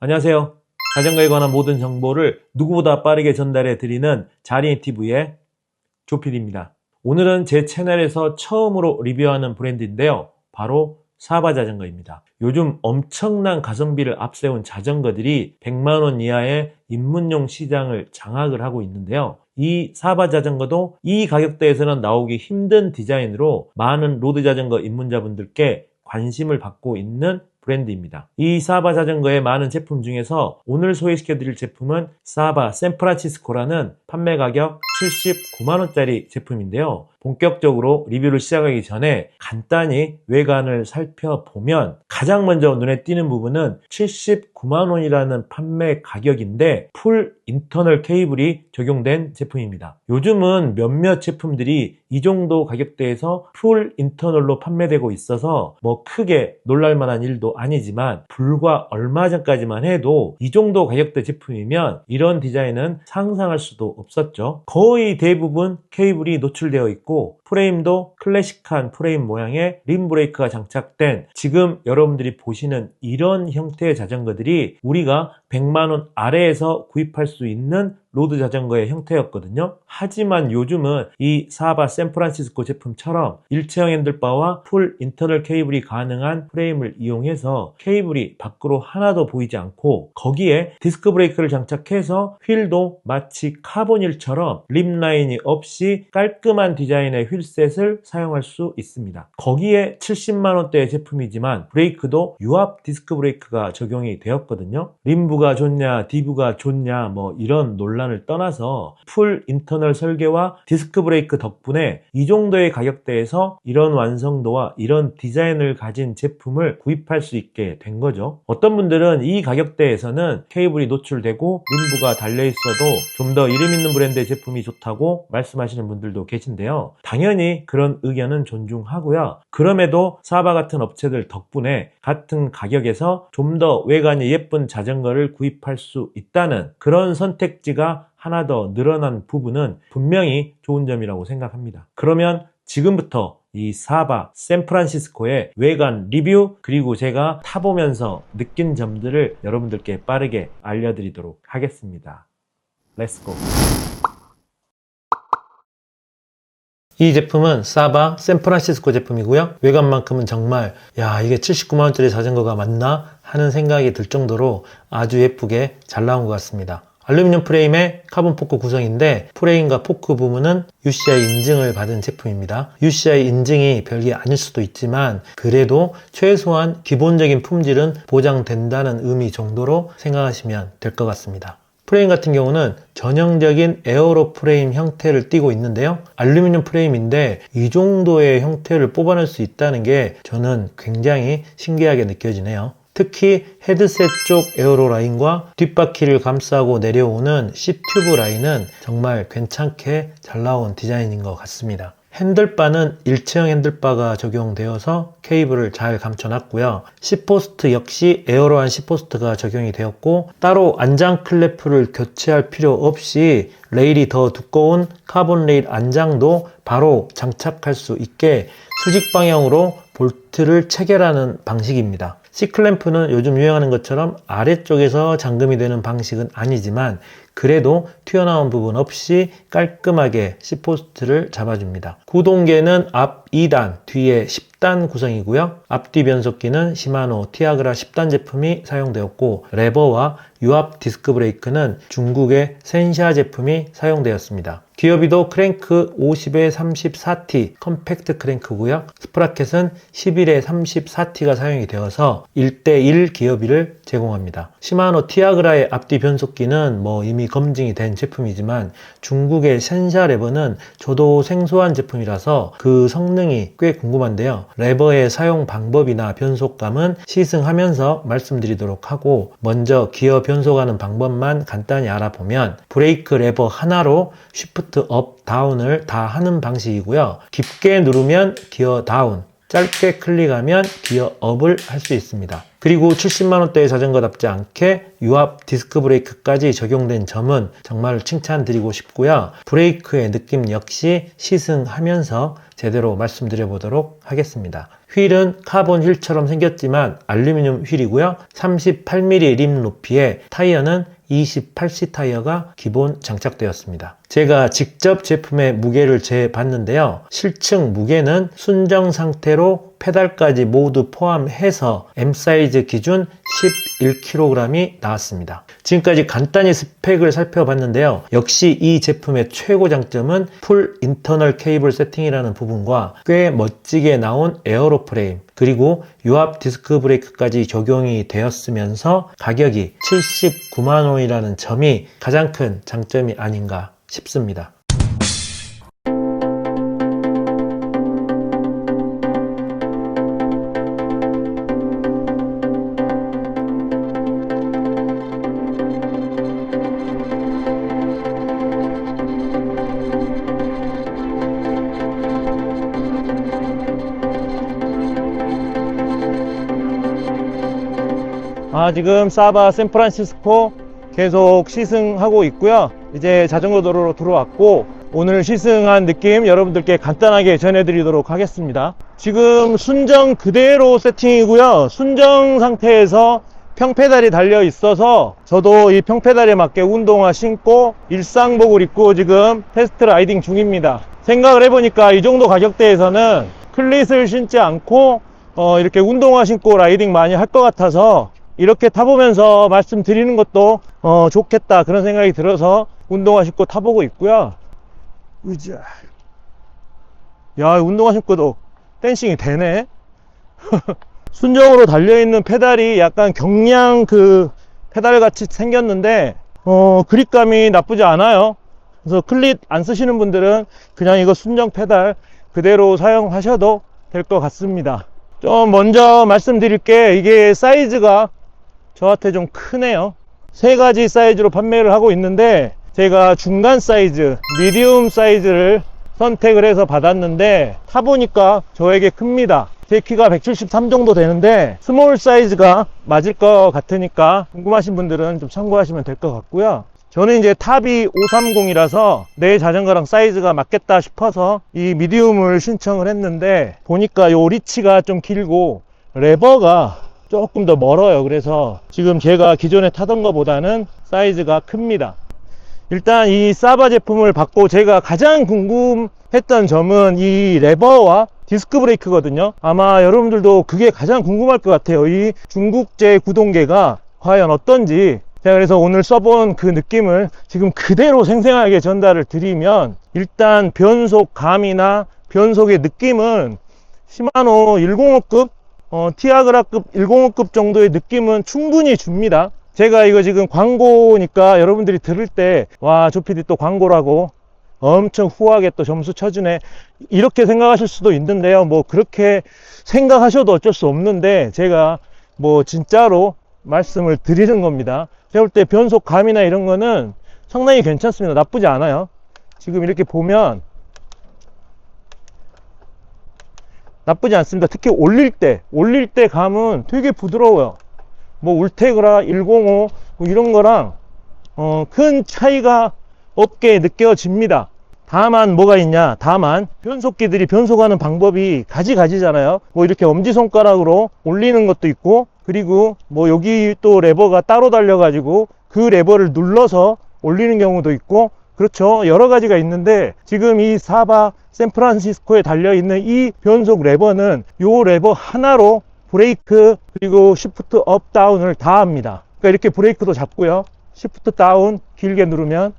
안녕하세요. 자전거에 관한 모든 정보를 누구보다 빠르게 전달해 드리는 자린이TV의 조필입니다. 오늘은 제 채널에서 처음으로 리뷰하는 브랜드인데요. 바로 사바 자전거입니다. 요즘 엄청난 가성비를 앞세운 자전거들이 100만원 이하의 입문용 시장을 장악을 하고 있는데요. 이 사바 자전거도 이 가격대에서는 나오기 힘든 디자인으로 많은 로드 자전거 입문자분들께 관심을 받고 있는 브랜드입니다. 이 사바 자전거의 많은 제품 중에서 오늘 소개시켜 드릴 제품은 사바 샌프란시스코라는 판매 가격 79만원짜리 제품인데요. 본격적으로 리뷰를 시작하기 전에 간단히 외관을 살펴보면 가장 먼저 눈에 띄는 부분은 79만원이라는 판매 가격인데 풀 인터널 케이블이 적용된 제품입니다. 요즘은 몇몇 제품들이 이 정도 가격대에서 풀 인터널로 판매되고 있어서 뭐 크게 놀랄만한 일도 아니지만 불과 얼마 전까지만 해도 이 정도 가격대 제품이면 이런 디자인은 상상할 수도 없었죠. 거의 대부분 케이블이 노출되어 있고 프레임도 클래식한 프레임 모양의 림 브레이크가 장착된 지금 여러분들이 보시는 이런 형태의 자전거들이 우리가 100만원 아래에서 구입할 수 있는 로드 자전거의 형태였거든요. 하지만 요즘은 이 사바 샌프란시스코 제품처럼 일체형 핸들바와 풀 인터널 케이블이 가능한 프레임을 이용해서 케이블이 밖으로 하나도 보이지 않고 거기에 디스크 브레이크를 장착해서 휠도 마치 카본휠처럼 림 라인이 없이 깔끔한 디자인의 휠셋을 사용할 수 있습니다. 거기에 70만원대의 제품이지만 브레이크도 유압 디스크 브레이크가 적용이 되었거든요. 림브가 좋냐 디브가 좋냐 뭐 이런 논란을 떠나서 풀 인터널 설계와 디스크 브레이크 덕분에 이 정도의 가격대에서 이런 완성도와 이런 디자인을 가진 제품을 구입할 수 있게 된 거죠. 어떤 분들은 이 가격대에서는 케이블이 노출되고 림브가 달려있어도 좀 더 이름 있는 브랜드의 제품이 좋다고 말씀하시는 분들도 계신데요. 당연히 그런 의견은 존중하고요. 그럼에도 사바 같은 업체들 덕분에 같은 가격에서 좀 더 외관이 예쁜 자전거를 구입할 수 있다는 그런 선택지가 하나 더 늘어난 부분은 분명히 좋은 점이라고 생각합니다. 그러면 지금부터 이 사바 샌프란시스코의 외관 리뷰 그리고 제가 타보면서 느낀 점들을 여러분들께 빠르게 알려드리도록 하겠습니다. 렛츠고! 이 제품은 사바 샌프란시스코 제품이고요. 외관만큼은 정말 이게 79만원짜리 자전거가 맞나 하는 생각이 들 정도로 아주 예쁘게 잘 나온 것 같습니다. 알루미늄 프레임의 카본 포크 구성인데 프레임과 포크 부분은 UCI 인증을 받은 제품입니다. UCI 인증이 별게 아닐 수도 있지만 그래도 최소한 기본적인 품질은 보장된다는 의미 정도로 생각하시면 될 것 같습니다. 프레임 같은 경우는 전형적인 에어로 프레임 형태를 띠고 있는데요. 알루미늄 프레임인데 이 정도의 형태를 뽑아낼 수 있다는 게 저는 굉장히 신기하게 느껴지네요. 특히 헤드셋 쪽 에어로 라인과 뒷바퀴를 감싸고 내려오는 C튜브 라인은 정말 괜찮게 잘 나온 디자인인 것 같습니다. 핸들바는 일체형 핸들바가 적용되어서 케이블을 잘 감춰놨고요. C포스트 역시 에어로한 C포스트가 적용이 되었고 따로 안장 클래프를 교체할 필요 없이 레일이 더 두꺼운 카본 레일 안장도 바로 장착할 수 있게 수직 방향으로 볼트를 체결하는 방식입니다. C클램프는 요즘 유행하는 것처럼 아래쪽에서 잠금이 되는 방식은 아니지만 그래도 튀어나온 부분 없이 깔끔하게 C포스트를 잡아줍니다. 구동계는 앞 2단, 뒤에 10단 구성이고요. 앞뒤 변속기는 시마노 티아그라 10단 제품이 사용되었고 레버와 유압 디스크 브레이크는 중국의 센샤 제품이 사용되었습니다. 기어비도 크랭크 50에 34T 컴팩트 크랭크고요. 스프라켓은 11에 34T가 사용이 되어서 1대1 기어비를 제공합니다. 시마노 티아그라의 앞뒤 변속기는 이미 검증이 된 제품이지만 중국의 센샤 레버는 저도 생소한 제품이라서 그 성능이 꽤 궁금한데요. 레버의 사용 방법이나 변속감은 시승하면서 말씀드리도록 하고 먼저 기어 변속하는 방법만 간단히 알아보면 브레이크 레버 하나로 쉬프트 업, 다운을 다 하는 방식이고요. 깊게 누르면 기어 다운, 짧게 클릭하면 기어업을 할 수 있습니다. 그리고 70만원대의 자전거답지 않게 유압 디스크 브레이크까지 적용된 점은 정말 칭찬드리고 싶고요. 브레이크의 느낌 역시 시승하면서 제대로 말씀드려 보도록 하겠습니다. 휠은 카본 휠처럼 생겼지만 알루미늄 휠이고요. 38mm 림 높이에 타이어는 28C 타이어가 기본 장착되었습니다. 제가 직접 제품의 무게를 재봤는데요. 실측 무게는 순정 상태로 페달까지 모두 포함해서 M 사이즈 기준 11kg이 나왔습니다. 지금까지 간단히 스펙을 살펴봤는데요. 역시 이 제품의 최고 장점은 풀 인터널 케이블 세팅이라는 부분과 꽤 멋지게 나온 에어로 프레임, 그리고 유압 디스크 브레이크까지 적용이 되었으면서 가격이 79만 원이라는 점이 가장 큰 장점이 아닌가 싶습니다. 지금 사바 샌프란시스코 계속 시승하고 있고요. 이제 자전거 도로로 들어왔고, 오늘 시승한 느낌 여러분들께 간단하게 전해드리도록 하겠습니다. 지금 순정 그대로 세팅이고요. 순정 상태에서 평페달이 달려 있어서 저도 이 평페달에 맞게 운동화 신고 일상복을 입고 지금 테스트 라이딩 중입니다. 생각을 해보니까 이 정도 가격대에서는 클릿을 신지 않고 이렇게 운동화 신고 라이딩 많이 할 것 같아서 이렇게 타보면서 말씀드리는 것도 좋겠다, 그런 생각이 들어서 운동화 신고 타보고 있고요. 으쌰. 야, 운동화 신고도 댄싱이 되네. 순정으로 달려있는 페달이 약간 경량 그 페달 같이 생겼는데 그립감이 나쁘지 않아요. 그래서 클릿 안 쓰시는 분들은 그냥 이거 순정 페달 그대로 사용하셔도 될 것 같습니다. 좀 먼저 말씀드릴 게, 이게 사이즈가 저한테 좀 크네요. 세 가지 사이즈로 판매를 하고 있는데 제가 중간 사이즈, 미디움 사이즈를 선택을 해서 받았는데 타보니까 저에게 큽니다. 제 키가 173 정도 되는데 스몰 사이즈가 맞을 것 같으니까 궁금하신 분들은 좀 참고하시면 될 것 같고요. 저는 이제 탑이 530이라서 내 자전거랑 사이즈가 맞겠다 싶어서 이 미디움을 신청을 했는데, 보니까 요 리치가 좀 길고 레버가 조금 더 멀어요. 그래서 지금 제가 기존에 타던 것보다는 사이즈가 큽니다. 일단 이 사바 제품을 받고 제가 가장 궁금했던 점은 이 레버와 디스크 브레이크거든요. 아마 여러분들도 그게 가장 궁금할 것 같아요. 이 중국제 구동계가 과연 어떤지. 제가 그래서 오늘 써본 그 느낌을 지금 그대로 생생하게 전달을 드리면, 일단 변속감이나 변속의 느낌은 시마노 105급 티아그라급 105급 정도의 느낌은 충분히 줍니다. 제가 이거 지금 광고니까 여러분들이 들을 때, 와, 조피디 또 광고라고 엄청 후하게 또 점수 쳐주네, 이렇게 생각하실 수도 있는데요. 뭐 그렇게 생각하셔도 어쩔 수 없는데, 제가 뭐 진짜로 말씀을 드리는 겁니다. 제가 볼 때 변속감이나 이런 거는 상당히 괜찮습니다. 나쁘지 않아요. 지금 이렇게 보면 나쁘지 않습니다. 특히 올릴 때 감은 되게 부드러워요. 뭐 울테그라 105 뭐 이런 거랑 큰 차이가 없게 느껴집니다. 다만 뭐가 있냐, 다만 변속기들이 변속하는 방법이 가지가지잖아요. 뭐 이렇게 엄지손가락으로 올리는 것도 있고, 그리고 뭐 여기 또 레버가 따로 달려 가지고 그 레버를 눌러서 올리는 경우도 있고, 그렇죠. 여러 가지가 있는데, 지금 이 사바 샌프란시스코에 달려있는 이 변속 레버는 요 레버 하나로 브레이크 그리고 시프트 업 다운을 다 합니다. 그러니까 이렇게 브레이크도 잡고요, 시프트 다운 길게 누르면,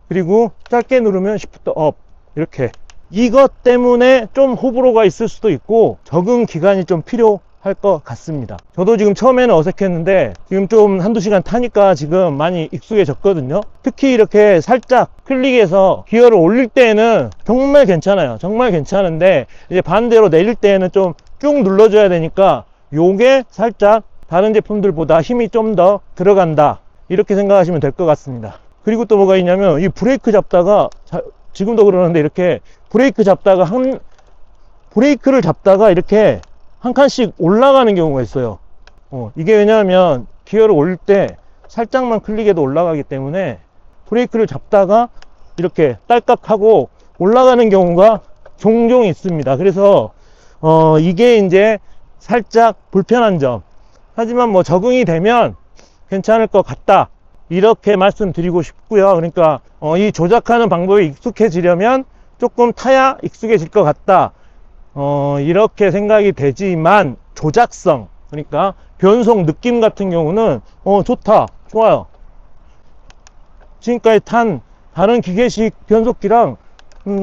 그리고 짧게 누르면 시프트 업, 이렇게. 이것 때문에 좀 호불호가 있을 수도 있고 적응 기간이 좀 필요할 것 같습니다. 저도 지금 처음에는 어색했는데 지금 좀 한두 시간 타니까 지금 많이 익숙해졌거든요. 특히 이렇게 살짝 클릭해서 기어를 올릴 때는 정말 괜찮아요. 정말 괜찮은데 이제 반대로 내릴 때는 좀 쭉 눌러줘야 되니까 요게 살짝 다른 제품들보다 힘이 좀 더 들어간다, 이렇게 생각하시면 될 것 같습니다. 그리고 또 뭐가 있냐면, 이 브레이크 잡다가 지금도 그러는데 이렇게 브레이크 잡다가 브레이크를 잡다가 이렇게 한 칸씩 올라가는 경우가 있어요. 이게 왜냐하면 기어를 올릴 때 살짝만 클릭해도 올라가기 때문에 브레이크를 잡다가 이렇게 딸깍하고 올라가는 경우가 종종 있습니다. 그래서 이게 이제 살짝 불편한 점. 하지만 뭐 적응이 되면 괜찮을 것 같다, 이렇게 말씀드리고 싶고요. 그러니까 이 조작하는 방법에 익숙해지려면 조금 타야 익숙해질 것 같다, 이렇게 생각이 되지만 조작성, 그러니까 변속 느낌 같은 경우는 좋다, 좋아요. 지금까지 탄 다른 기계식 변속기랑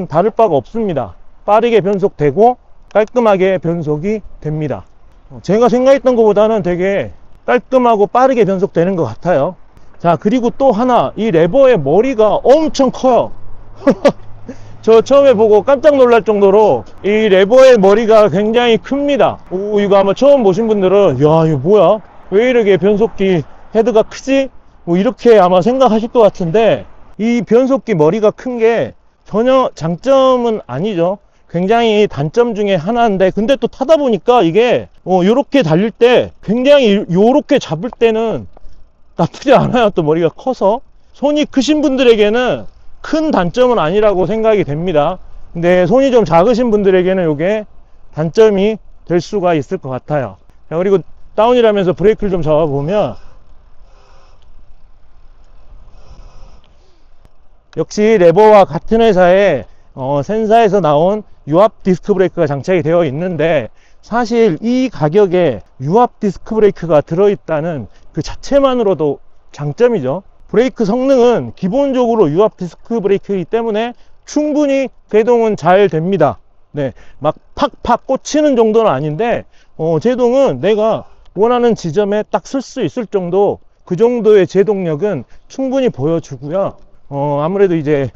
다를 바가 없습니다. 빠르게 변속되고 깔끔하게 변속이 됩니다. 제가 생각했던 것보다는 되게 깔끔하고 빠르게 변속되는 것 같아요. 자, 그리고 또 하나, 이 레버의 머리가 엄청 커요. 저 처음에 보고 깜짝 놀랄 정도로 이 레버의 머리가 굉장히 큽니다. 오, 이거 아마 처음 보신 분들은 야, 이거 뭐야? 왜 이렇게 변속기 헤드가 크지? 뭐 이렇게 아마 생각하실 것 같은데, 이 변속기 머리가 큰 게 전혀 장점은 아니죠. 굉장히 단점 중에 하나인데, 근데 또 타다 보니까 이게 요렇게 달릴 때 굉장히 요렇게 잡을 때는 나쁘지 않아요. 또 머리가 커서. 손이 크신 분들에게는 큰 단점은 아니라고 생각이 됩니다. 근데 손이 좀 작으신 분들에게는 요게 단점이 될 수가 있을 것 같아요. 자, 그리고 다운이라면서 브레이크를 좀 잡아보면 역시 레버와 같은 회사의 센사에서 나온 유압 디스크 브레이크가 장착이 되어 있는데, 사실 이 가격에 유압 디스크 브레이크가 들어있다는 그 자체만으로도 장점이죠. 브레이크 성능은 기본적으로 유압 디스크 브레이크이기 때문에 충분히 제동은 잘 됩니다. 네, 막 팍팍 꽂히는 정도는 아닌데 제동은 내가 원하는 지점에 딱 쓸 수 있을 정도, 그 정도의 제동력은 충분히 보여주고요. 아무래도 이제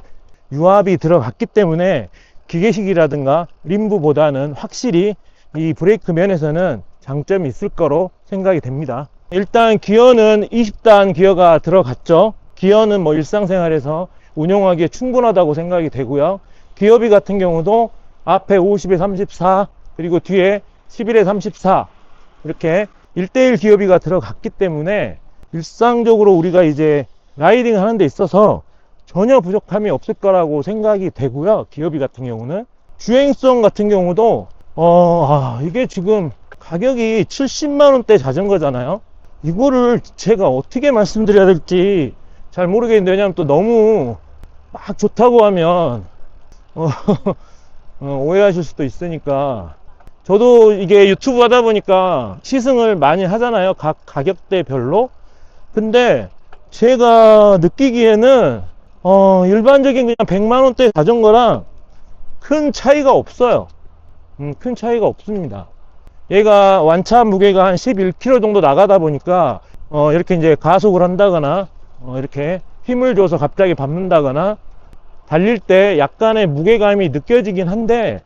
유압이 들어갔기 때문에 기계식이라든가 림브보다는 확실히 이 브레이크 면에서는 장점이 있을 거로 생각이 됩니다. 일단 기어는 20단 기어가 들어갔죠. 기어는 뭐 일상생활에서 운용하기에 충분하다고 생각이 되고요. 기어비 같은 경우도 앞에 50에 34, 그리고 뒤에 11에 34, 이렇게 1대1 기어비가 들어갔기 때문에 일상적으로 우리가 이제 라이딩 하는 데 있어서 전혀 부족함이 없을 거라고 생각이 되고요. 기어비 같은 경우는 주행성 같은 경우도 이게 지금 가격이 70만원대 자전거잖아요. 이거를 제가 어떻게 말씀드려야 될지 잘 모르겠는데, 왜냐면 또 너무 막 좋다고 하면 오해하실 수도 있으니까. 저도 이게 유튜브 하다 보니까 시승을 많이 하잖아요, 각 가격대별로. 근데 제가 느끼기에는 일반적인 그냥 100만원대 자전거랑 큰 차이가 없어요. 큰 차이가 없습니다. 얘가 완차 무게가 한 11kg 정도 나가다 보니까 이렇게 이제 가속을 한다거나 이렇게 힘을 줘서 갑자기 밟는다거나 달릴 때 약간의 무게감이 느껴지긴 한데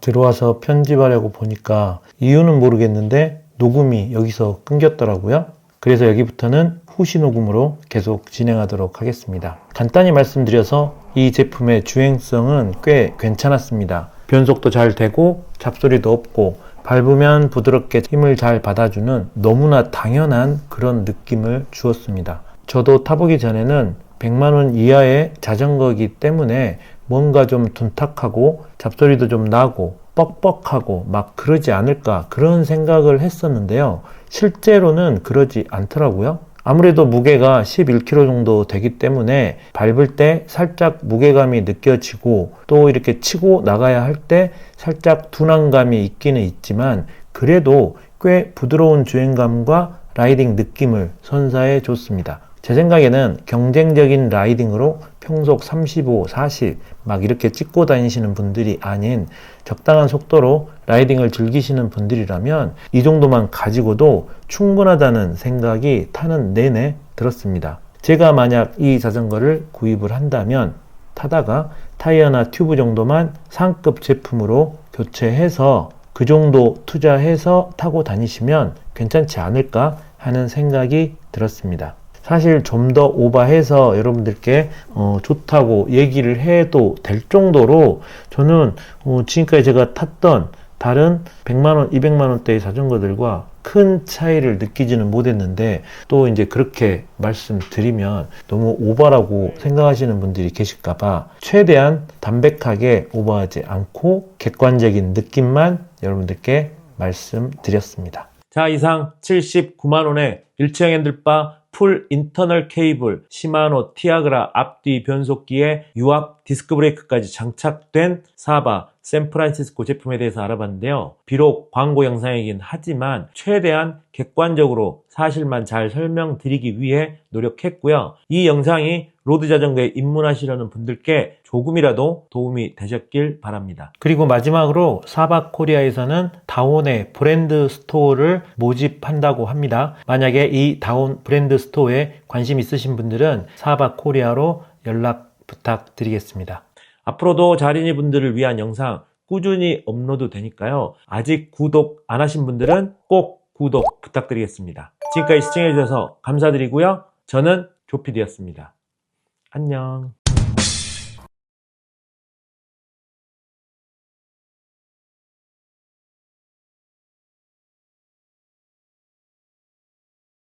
들어와서 편집하려고 보니까 이유는 모르겠는데 녹음이 여기서 끊겼더라고요. 그래서 여기부터는 후시 녹음으로 계속 진행하도록 하겠습니다. 간단히 말씀드려서 이 제품의 주행성은 꽤 괜찮았습니다. 변속도 잘 되고 잡소리도 없고 밟으면 부드럽게 힘을 잘 받아주는 너무나 당연한 그런 느낌을 주었습니다. 저도 타보기 전에는 100만원 이하의 자전거이기 때문에 뭔가 좀 둔탁하고 잡소리도 좀 나고 뻑뻑하고 막 그러지 않을까, 그런 생각을 했었는데요. 실제로는 그러지 않더라고요. 아무래도 무게가 11kg 정도 되기 때문에 밟을 때 살짝 무게감이 느껴지고, 또 이렇게 치고 나가야 할 때 살짝 둔함감이 있기는 있지만 그래도 꽤 부드러운 주행감과 라이딩 느낌을 선사해 줬습니다. 제 생각에는 경쟁적인 라이딩으로 평속 35, 40 막 이렇게 찍고 다니시는 분들이 아닌 적당한 속도로 라이딩을 즐기시는 분들이라면 이 정도만 가지고도 충분하다는 생각이 타는 내내 들었습니다. 제가 만약 이 자전거를 구입을 한다면 타다가 타이어나 튜브 정도만 상급 제품으로 교체해서 그 정도 투자해서 타고 다니시면 괜찮지 않을까 하는 생각이 들었습니다. 사실 좀 더 오버해서 여러분들께 좋다고 얘기를 해도 될 정도로 저는 지금까지 제가 탔던 다른 100만원, 200만원대의 자전거들과 큰 차이를 느끼지는 못했는데, 또 이제 그렇게 말씀드리면 너무 오버라고 생각하시는 분들이 계실까봐 최대한 담백하게 오버하지 않고 객관적인 느낌만 여러분들께 말씀드렸습니다. 자, 이상 79만원의 일체형 핸들바 풀 인터널 케이블 시마노 티아그라 앞뒤 변속기에 유압 디스크 브레이크까지 장착된 사바 샌프란시스코 제품에 대해서 알아봤는데요. 비록 광고 영상이긴 하지만 최대한 객관적으로 사실만 잘 설명드리기 위해 노력했고요. 이 영상이 로드 자전거에 입문하시려는 분들께 조금이라도 도움이 되셨길 바랍니다. 그리고 마지막으로 사바 코리아에서는 다온의 브랜드 스토어를 모집한다고 합니다. 만약에 이 다온 브랜드 스토어에 관심 있으신 분들은 사바 코리아로 연락 부탁드리겠습니다. 앞으로도 자린이 분들을 위한 영상 꾸준히 업로드 되니까요. 아직 구독 안 하신 분들은 꼭 구독 부탁드리겠습니다. 지금까지 시청해주셔서 감사드리고요. 저는 조피디였습니다. 안녕.